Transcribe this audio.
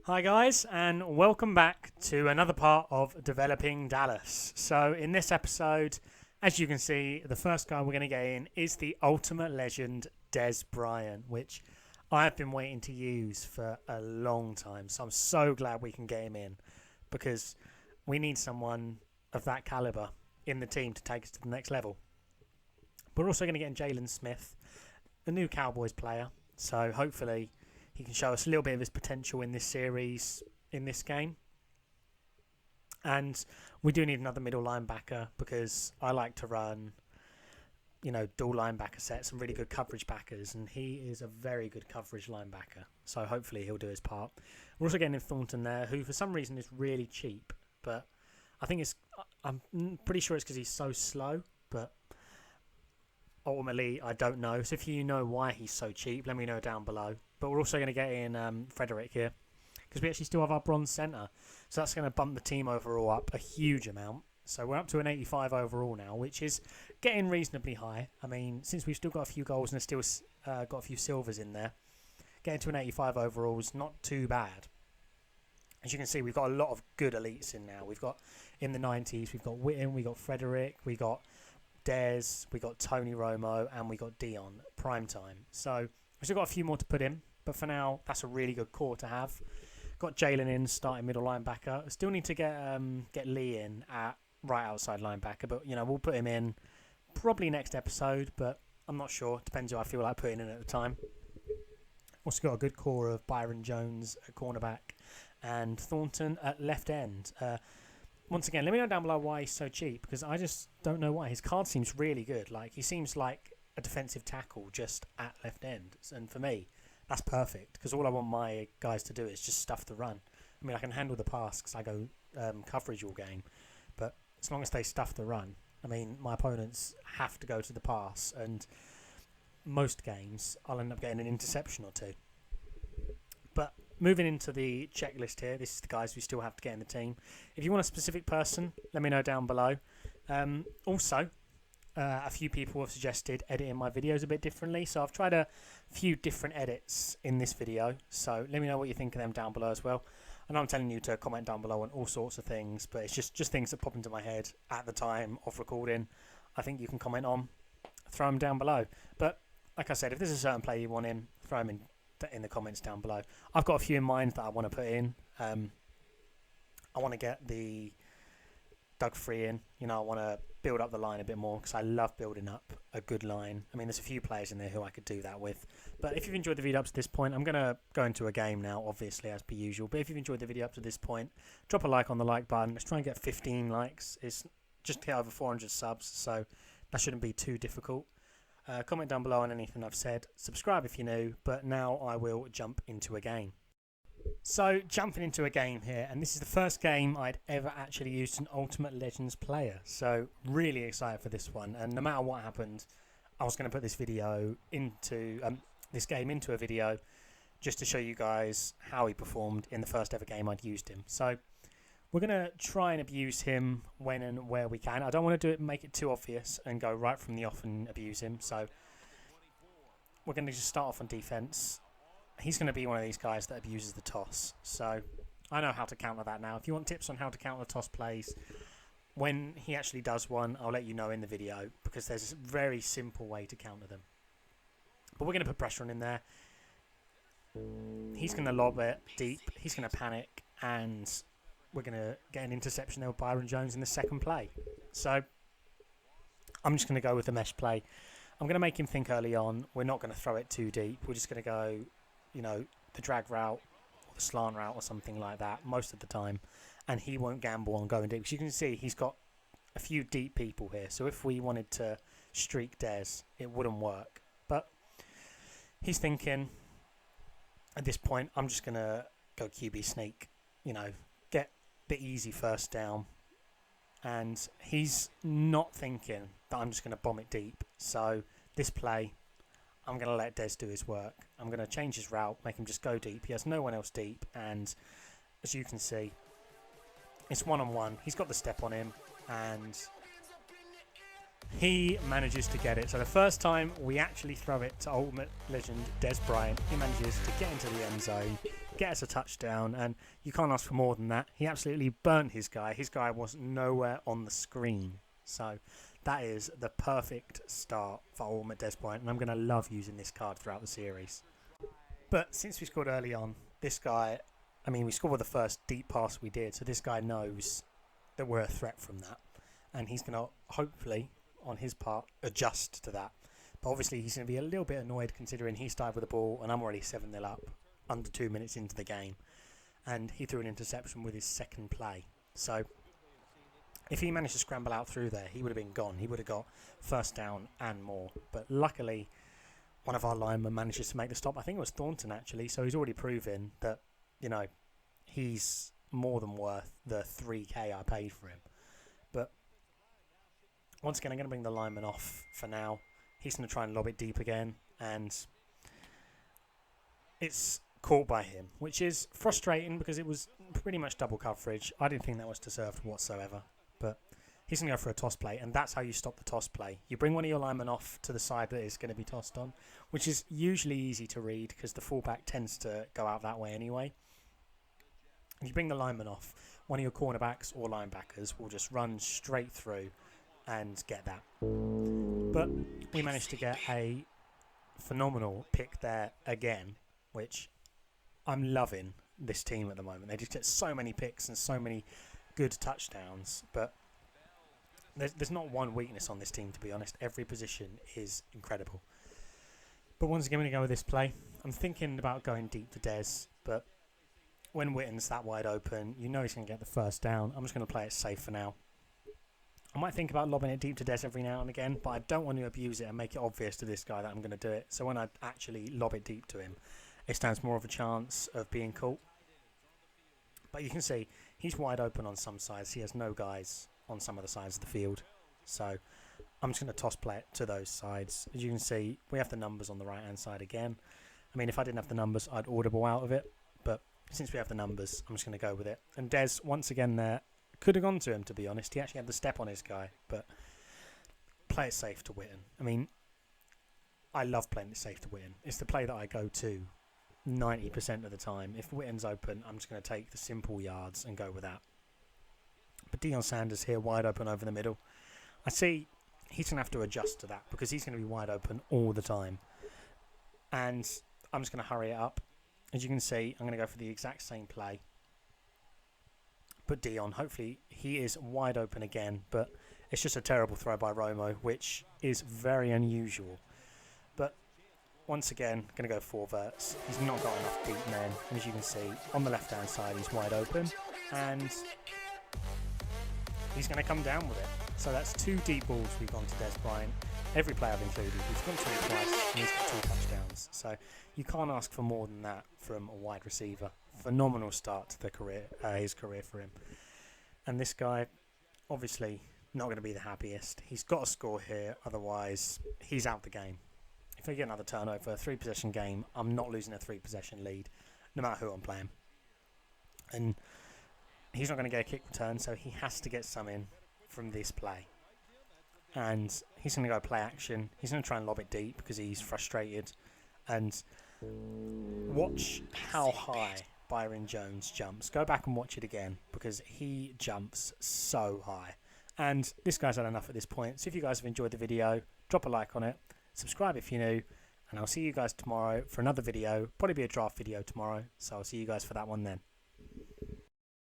Hi guys, and welcome back to another part of Developing Dallas. So in this episode, as you can see, the first guy we're going to get in is the ultimate legend, Dez Bryant, which I have been waiting to use for a long time. So I'm so glad we can get him in, because we need someone of that caliber in the team to take us to the next level. We're also going to get in Jalen Smith, a new Cowboys player, so hopefully he can show us a little bit of his potential in this series, in this game. And we do need another middle linebacker, because I like to run, dual linebacker sets, some really good coverage backers, and he is a very good coverage linebacker. So hopefully he'll do his part. We're also getting in Thornton there, who for some reason is really cheap, but I'm pretty sure it's because he's so slow, but ultimately I don't know. So if you know why he's so cheap, let me know down below. But we're also going to get in Frederick here, because we actually still have our bronze centre. So that's going to bump the team overall up a huge amount. So we're up to an 85 overall now, which is getting reasonably high. I mean, since we've still got a few goals and still got a few silvers in there, getting to an 85 overall is not too bad. As you can see, we've got a lot of good elites in now. We've got in the 90s, we've got Witten, we've got Frederick, we got Dez, we got Tony Romo, and we got Dion prime time. So we've still got a few more to put in. But for now, that's a really good core to have. Got Jalen in, starting middle linebacker. Still need to get Lee in at right outside linebacker. But, we'll put him in probably next episode. But I'm not sure. Depends who I feel like putting in at the time. Also got a good core of Byron Jones at cornerback and Thornton at left end. Once again, let me know down below why he's so cheap, because I just don't know why. His card seems really good. Like, he seems like a defensive tackle just at left end. And for me, that's perfect, because all I want my guys to do is just stuff the run. I mean, I can handle the pass because I go coverage all game, but as long as they stuff the run, I mean, my opponents have to go to the pass, and most games I'll end up getting an interception or two. But moving into the checklist here, this is the guys we still have to get in the team. If you want a specific person, let me know down below. Also, a few people have suggested editing my videos a bit differently, so I've tried a few different edits in this video, so let me know what you think of them down below as well. I know I'm telling you to comment down below on all sorts of things, but it's just things that pop into my head at the time of recording. I think you can comment on, throw them down below. But like I said, if there's a certain player you want in, throw them in the comments down below. I've got a few in mind that I want to put in. I want to get the Doug Free in. I want to build up the line a bit more, because I love building up a good line. I mean, there's a few players in there who I could do that with. But if you've enjoyed the video up to this point, I'm going to go into a game now, obviously, as per usual. But if you've enjoyed the video up to this point, drop a like on the like button. Let's try and get 15 likes. It's just hit over 400 subs, so that shouldn't be too difficult. Comment down below on anything I've said. Subscribe if you're new. But now I will jump into a game. So, jumping into a game here, and this is the first game I'd ever actually used an Ultimate Legends player. So, really excited for this one. And no matter what happened, I was going to put this video into this game into a video, just to show you guys how he performed in the first ever game I'd used him. So, we're going to try and abuse him when and where we can. I don't want to do it, make it too obvious, and go right from the off and abuse him. So, we're going to just start off on defense. He's going to be one of these guys that abuses the toss. So I know how to counter that now. If you want tips on how to counter toss plays, when he actually does one, I'll let you know in the video, because there's a very simple way to counter them. But we're going to put pressure on him there. He's going to lob it deep. He's going to panic. And we're going to get an interception there with Byron Jones in the second play. So I'm just going to go with the mesh play. I'm going to make him think early on. We're not going to throw it too deep. We're just going to go, the drag route or the slant route or something like that most of the time, and he won't gamble on going deep. Because you can see he's got a few deep people here, so if we wanted to streak Dez, it wouldn't work. But he's thinking, at this point, I'm just going to go QB sneak, get the easy first down, and he's not thinking that I'm just going to bomb it deep. So this play, I'm going to let Dez do his work. I'm going to change his route, make him just go deep. He has no one else deep, and as you can see, it's one-on-one. He's got the step on him, and he manages to get it. So the first time we actually throw it to Ultimate Legend Dez Bryant, he manages to get into the end zone, get us a touchdown, and you can't ask for more than that. He absolutely burnt his guy. His guy was nowhere on the screen. So that is the perfect start for ultimate Dez Bryant, and I'm going to love using this card throughout the series. But since we scored early on, this guy, I mean, we scored with the first deep pass we did, so this guy knows that we're a threat from that. And he's going to, hopefully, on his part, adjust to that. But obviously, he's going to be a little bit annoyed considering he started with the ball and I'm already 7-0 up, under 2 minutes into the game. And he threw an interception with his second play. So if he managed to scramble out through there, he would have been gone. He would have got first down and more. But luckily, one of our linemen manages to make the stop. I think it was Thornton, actually. So he's already proven that, you know, he's more than worth the 3K I paid for him. But once again, I'm going to bring the lineman off for now. He's going to try and lob it deep again, and it's caught by him, which is frustrating because it was pretty much double coverage. I didn't think that was deserved whatsoever, but he's going to go for a toss play, and that's how you stop the toss play. You bring one of your linemen off to the side that is going to be tossed on, which is usually easy to read because the fullback tends to go out that way anyway. If you bring the lineman off, one of your cornerbacks or linebackers will just run straight through and get that. But we managed to get a phenomenal pick there again, which I'm loving this team at the moment. They just get so many picks and so many good touchdowns, but there's not one weakness on this team, to be honest. Every position is incredible. But once again, I'm going to go with this play. I'm thinking about going deep to Dez, but when Witten's that wide open, you know he's going to get the first down. I'm just going to play it safe for now. I might think about lobbing it deep to Dez every now and again, but I don't want to abuse it and make it obvious to this guy that I'm going to do it. So when I actually lob it deep to him, it stands more of a chance of being caught. But you can see he's wide open on some sides. He has no guys on some of the sides of the field. So I'm just going to toss play it to those sides. As you can see, we have the numbers on the right-hand side again. I mean, if I didn't have the numbers, I'd audible out of it. But since we have the numbers, I'm just going to go with it. And Dez, once again there, could have gone to him, to be honest. He actually had the step on his guy, but play it safe to Witten. I mean, I love playing it safe to Witten. It's the play that I go to 90% of the time. If Witten's open, I'm just going to take the simple yards and go with that. But Deion Sanders here, wide open over the middle. I see he's going to have to adjust to that because he's going to be wide open all the time. And I'm just going to hurry it up. As you can see, I'm going to go for the exact same play. But Deion, hopefully he is wide open again, but it's just a terrible throw by Romo, which is very unusual. But once again, going to go 4 verts. He's not got enough deep men, and as you can see, on the left-hand side he's wide open, and he's going to come down with it. So that's 2 deep balls we've gone to Dez Bryant. Every player I've included, he's gone to him twice, and he's got 2 touchdowns. So you can't ask for more than that from a wide receiver. Phenomenal start to the career, his career for him. And this guy, obviously, not going to be the happiest. He's got to score here, otherwise he's out the game. If I get another turnover, a 3-possession game, I'm not losing a 3-possession lead, no matter who I'm playing. And he's not going to get a kick return, so he has to get some in from this play. And he's going to go play action. He's going to try and lob it deep because he's frustrated. And watch how high Byron Jones jumps. Go back and watch it again because he jumps so high. And this guy's had enough at this point. So if you guys have enjoyed the video, drop a like on it. Subscribe if you're new. And I'll see you guys tomorrow for another video. Probably be a draft video tomorrow. So I'll see you guys for that one then.